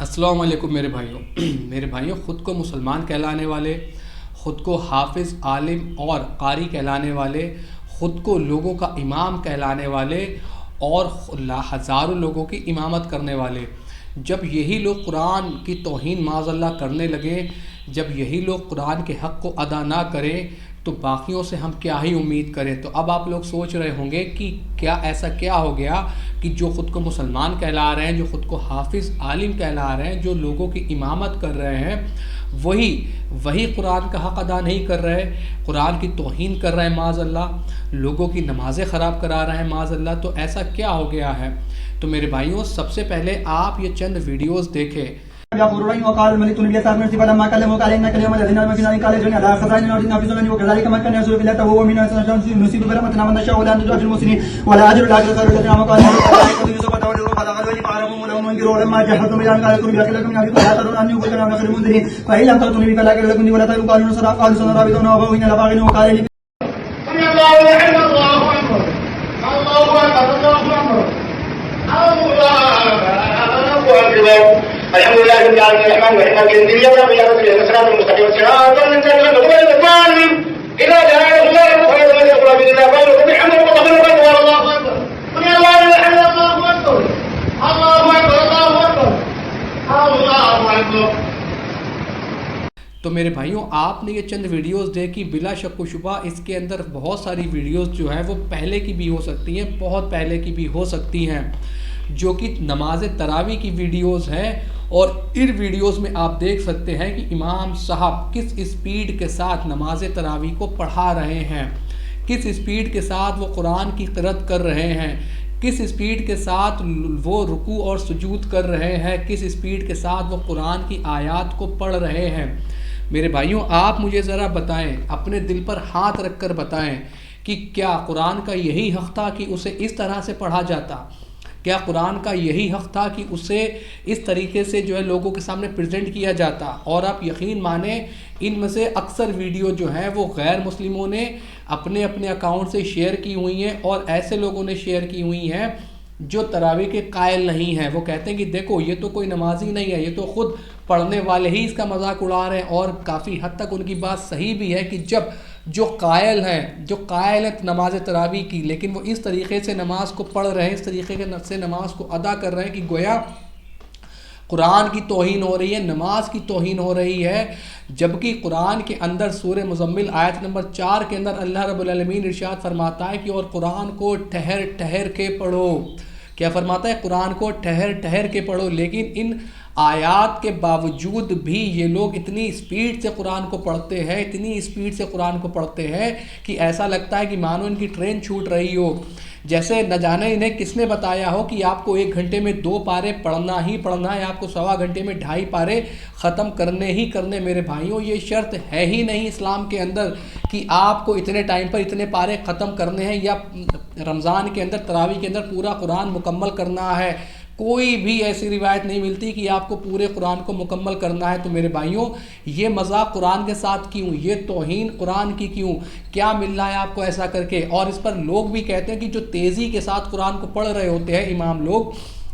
السلام علیکم میرے بھائیوں میرے بھائیوں، خود کو مسلمان کہلانے والے، خود کو حافظ، عالم اور قاری کہلانے والے، خود کو لوگوں کا امام کہلانے والے اور ہزاروں لوگوں کی امامت کرنے والے، جب یہی لوگ قرآن کی توہین معاذ اللہ کرنے لگیں، جب یہی لوگ قرآن کے حق کو ادا نہ کریں تو باقیوں سے ہم کیا ہی امید کریں۔ تو اب آپ لوگ سوچ رہے ہوں گے کہ کیا ایسا کیا ہو گیا کہ جو خود کو مسلمان کہلا رہے ہیں، جو خود کو حافظ، عالم کہلا رہے ہیں، جو لوگوں کی امامت کر رہے ہیں، وہی قرآن کا حق ادا نہیں کر رہے، قرآن کی توہین کر رہے ہیں معاذ اللہ، لوگوں کی نمازیں خراب کرا رہے ہیں معاذ اللہ۔ تو ایسا کیا ہو گیا ہے؟ تو میرے بھائیوں، سب سے پہلے آپ یہ چند ویڈیوز دیکھیں۔ وقال الملك النبي صلى الله عليه وسلم فلما كلمه قال انك اليوم الذين مكنا قال جن على خزائن الارض نافذون وكذلك مكنا يسوع بالله وهو من نصيب برحمتنا من نشاء ولا نجوا في المسلمين ولا اجر الاخر خير الذين قال يوسف تولوا فدخل الولي فعرفهم لهم منكر ولما جهزهم الى ان قال لكم بأكلكم من لا ترون ان يكون من خير المنذرين فإن لم تأتوني فلا أكل لكم ولا تقولوا قالوا نصرى قالوا سنرابطون وابوين لباغين وقال لي الله اكبر الله اكبر الحمد لله رب العالمين الرحمن الرحيم مالك يوم الدين اياك نعبد واياك نستعين اهدنا الصراط المستقيم صراط الذين انعمت عليهم غير المغضوب عليهم اذا جاء الله فلا يقول باذن الله قالوا بحمد الله اكبر الله اكبر قل يا الله لا اله الا الله اكبر الله اكبر الله اكبر الله اكبر۔ تو میرے بھائیوں، آپ نے یہ چند ویڈیوز دیکھی، بلا شک و شبہ اس کے اندر بہت ساری ویڈیوز جو ہیں وہ پہلے کی بھی ہو سکتی ہیں، بہت پہلے کی بھی ہو سکتی ہیں، جو کہ نماز تراویح کی ویڈیوز ہیں، اور ان ویڈیوز میں آپ دیکھ سکتے ہیں کہ امام صاحب کس اسپیڈ کے ساتھ نماز تراویح کو پڑھا رہے ہیں، کس اسپیڈ کے ساتھ وہ قرآن کی قرأت کر رہے ہیں، کس اسپیڈ کے ساتھ وہ رکوع اور سجود کر رہے ہیں، کس اسپیڈ کے ساتھ وہ قرآن کی آیات کو پڑھ رہے ہیں۔ میرے بھائیوں، آپ مجھے ذرا بتائیں، اپنے دل پر ہاتھ رکھ کر بتائیں کہ کیا قرآن کا یہی حق تھا کہ اسے اس طرح سے پڑھا جاتا؟ کیا قرآن کا یہی حق تھا کہ اسے اس طریقے سے جو ہے لوگوں کے سامنے پریزنٹ کیا جاتا؟ اور آپ یقین مانیں، ان میں سے اکثر ویڈیو جو ہیں وہ غیر مسلموں نے اپنے اکاؤنٹ سے شیئر کی ہوئی ہیں، اور ایسے لوگوں نے شیئر کی ہوئی ہیں جو تراویح کے قائل نہیں ہیں۔ وہ کہتے ہیں کہ دیکھو، یہ تو کوئی نمازی نہیں ہے، یہ تو خود پڑھنے والے ہی اس کا مذاق اڑا رہے ہیں۔ اور کافی حد تک ان کی بات صحیح بھی ہے کہ جب جو قائل ہیں نماز تراویح کی، لیکن وہ اس طریقے سے نماز کو پڑھ رہے ہیں، اس طریقے سے نماز کو ادا کر رہے ہیں کہ گویا قرآن کی توہین ہو رہی ہے، نماز کی توہین ہو رہی ہے، جبکہ قرآن کے اندر سورہ مزمل آیت نمبر 4 کے اندر اللہ رب العالمین ارشاد فرماتا ہے کہ اور قرآن کو ٹھہر ٹھہر کے پڑھو۔ کیا فرماتا ہے؟ قرآن کو ٹھہر ٹھہر کے پڑھو۔ لیکن ان آیات کے باوجود بھی یہ لوگ اتنی اسپیڈ سے قرآن کو پڑھتے ہیں، اتنی اسپیڈ سے قرآن کو پڑھتے ہیں کہ ایسا لگتا ہے کہ مانو ان کی ٹرین چھوٹ رہی ہو، جیسے نہ جانے انہیں کس نے بتایا ہو کہ آپ کو 1 گھنٹے میں 2 پارے پڑھنا ہی پڑھنا ہے، آپ کو 1.25 گھنٹے میں 2.5 پارے ختم کرنے ہی کرنے۔ میرے بھائیوں، یہ شرط ہے ہی نہیں اسلام کے اندر کہ آپ کو اتنے ٹائم پر اتنے پارے ختم کرنے ہیں، یا رمضان کے اندر تراویح کے اندر پورا قرآن مکمل کرنا ہے۔ کوئی بھی ایسی روایت نہیں ملتی کہ آپ کو پورے قرآن کو مکمل کرنا ہے۔ تو میرے بھائیوں، یہ مذاق قرآن کے ساتھ کیوں؟ یہ توہین قرآن کی کیوں؟ کیا مل رہا ہے آپ کو ایسا کر کے؟ اور اس پر لوگ بھی کہتے ہیں کہ جو تیزی کے ساتھ قرآن کو پڑھ رہے ہوتے ہیں امام لوگ،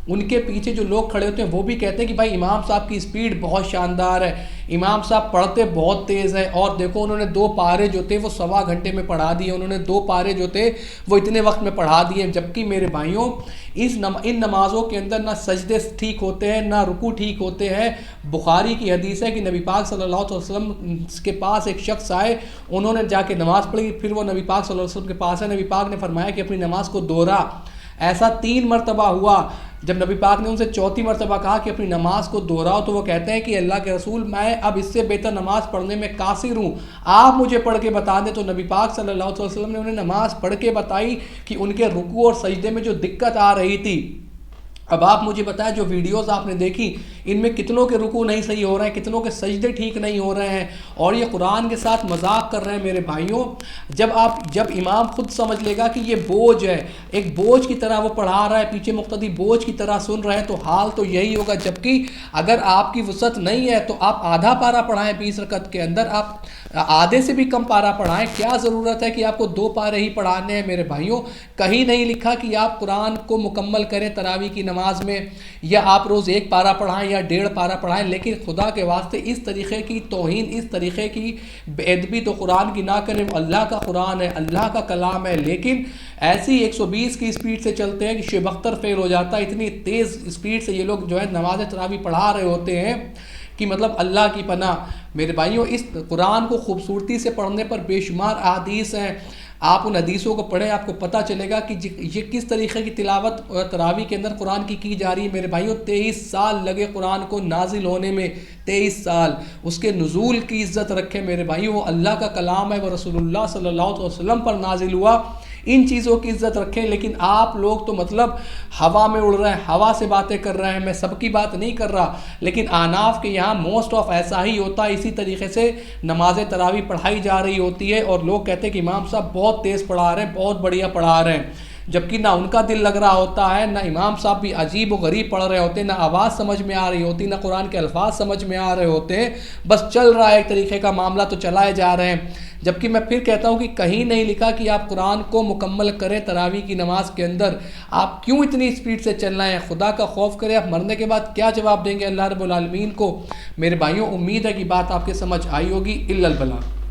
ان کے پیچھے جو لوگ کھڑے ہوتے ہیں وہ بھی کہتے ہیں کہ بھائی امام صاحب کی اسپیڈ بہت شاندار ہے، امام صاحب پڑھتے بہت تیز ہے، اور دیکھو انہوں نے 2 پارے جو تھے وہ 1.25 گھنٹے میں پڑھا دیے، انہوں نے 2 پارے جو تھے وہ اتنے وقت میں پڑھا دیے۔ جبکہ میرے بھائیوں، ان نمازوں کے اندر نہ سجدے ٹھیک ہوتے ہیں، نہ رکوع ٹھیک ہوتے ہیں۔ بخاری کی حدیث ہے کہ نبی پاک صلی اللہ علیہ وسلم کے پاس ایک شخص آئے، انہوں نے جا کے نماز پڑھی، پھر وہ نبی پاک صلی اللہ علیہ وسلم کے پاس ہے، نبی پاک نے فرمایا کہ اپنی نماز کو دوہرا۔ ایسا 3 مرتبہ ہوا۔ جب نبی پاک نے ان سے 4تھی مرتبہ کہا کہ اپنی نماز کو دہراؤ، تو وہ کہتے ہیں کہ اللہ کے رسول، میں اب اس سے بہتر نماز پڑھنے میں قاصر ہوں، آپ مجھے پڑھ کے بتا دیں۔ تو نبی پاک صلی اللہ علیہ وسلم نے انہیں نماز پڑھ کے بتائی کہ ان کے رکوع اور سجدے میں جو دقت آ رہی تھی۔ اب آپ مجھے بتائیں، جو ویڈیوز آپ نے دیکھی ان میں کتنوں کے رکوع نہیں صحیح ہو رہے ہیں، کتنوں کے سجدے ٹھیک نہیں ہو رہے ہیں، اور یہ قرآن کے ساتھ مذاق کر رہے ہیں۔ میرے بھائیوں، جب امام خود سمجھ لے گا کہ یہ بوجھ ہے، ایک بوجھ کی طرح وہ پڑھا رہا ہے، پیچھے مقتدی بوجھ کی طرح سن رہے ہیں، تو حال تو یہی ہوگا۔ جبکہ اگر آپ کی وسعت نہیں ہے تو آپ آدھا پارہ پڑھائیں، 20 رکعت کے اندر آپ آدھے سے بھی کم پارہ پڑھائیں۔ کیا ضرورت ہے کہ آپ کو 2 پارے ہی پڑھانے ہیں؟ میرے بھائیوں، کہیں نہیں لکھا کہ آپ قرآن کو مکمل کریں تراویح کی نماز میں، یا آپ روز 1 پارہ پڑھائیں یا 1.5 پارہ پڑھائیں، لیکن خدا کے واسطے اس طریقے کی توہین، اس طریقے کی بے ادبی تو قرآن کی نہ کریں۔ وہ اللہ کا قرآن ہے، اللہ کا کلام ہے، لیکن ایسی 120 کی اسپیڈ سے چلتے ہیں کہ شعیب اختر فیل ہو جاتا ہے۔ اتنی تیز اسپیڈ سے یہ لوگ جو ہے نماز تراویح پڑھا رہے ہوتے ہیں کہ مطلب اللہ کی پناہ۔ میرے بھائیوں، اس قرآن کو خوبصورتی سے پڑھنے پر بے شمار احادیث ہیں، آپ ان حدیثوں کو پڑھیں، آپ کو پتہ چلے گا کہ یہ کس طریقے کی تلاوت تراویح کے اندر قرآن کی جا رہی ہے۔ میرے بھائیوں، 23 سال لگے قرآن کو نازل ہونے میں، 23 سال اس کے نزول کی عزت رکھے میرے بھائیوں۔ وہ اللہ کا کلام ہے، وہ رسول اللہ صلی اللہ علیہ وسلم پر نازل ہوا، ان چیزوں کی عزت رکھیں۔ لیکن آپ لوگ تو مطلب ہوا میں اڑ رہے ہیں، ہوا سے باتیں کر رہے ہیں۔ میں سب کی بات نہیں کر رہا، لیکن احناف کے یہاں موسٹ آف ایسا ہی ہوتا ہے، اسی طریقے سے نماز تراویح پڑھائی جا رہی ہوتی ہے اور لوگ کہتے ہیں کہ امام صاحب بہت تیز پڑھا رہے ہیں، بہت بڑھیا پڑھا رہے ہیں، جبکہ نہ ان کا دل لگ رہا ہوتا ہے، نہ امام صاحب بھی عجیب و غریب پڑھ رہے ہوتے ہیں، نہ آواز سمجھ میں آ رہی ہوتی، نہ قرآن کے الفاظ سمجھ میں آ رہے ہوتے ہیں، بس چل رہا ہے ایک طریقے کا معاملہ تو چلائے جا رہے ہیں۔ جبکہ میں پھر کہتا ہوں کہ کہیں نہیں لکھا کہ آپ قرآن کو مکمل کریں تراویح کی نماز کے اندر، آپ کیوں اتنی اسپیڈ سے چل رہے ہیں؟ خدا کا خوف کریں، آپ مرنے کے بعد کیا جواب دیں گے اللہ رب العالمین کو؟ میرے بھائیوں، امید ہے کہ بات آپ کے سمجھ آئی ہوگی۔ الا البلاغ۔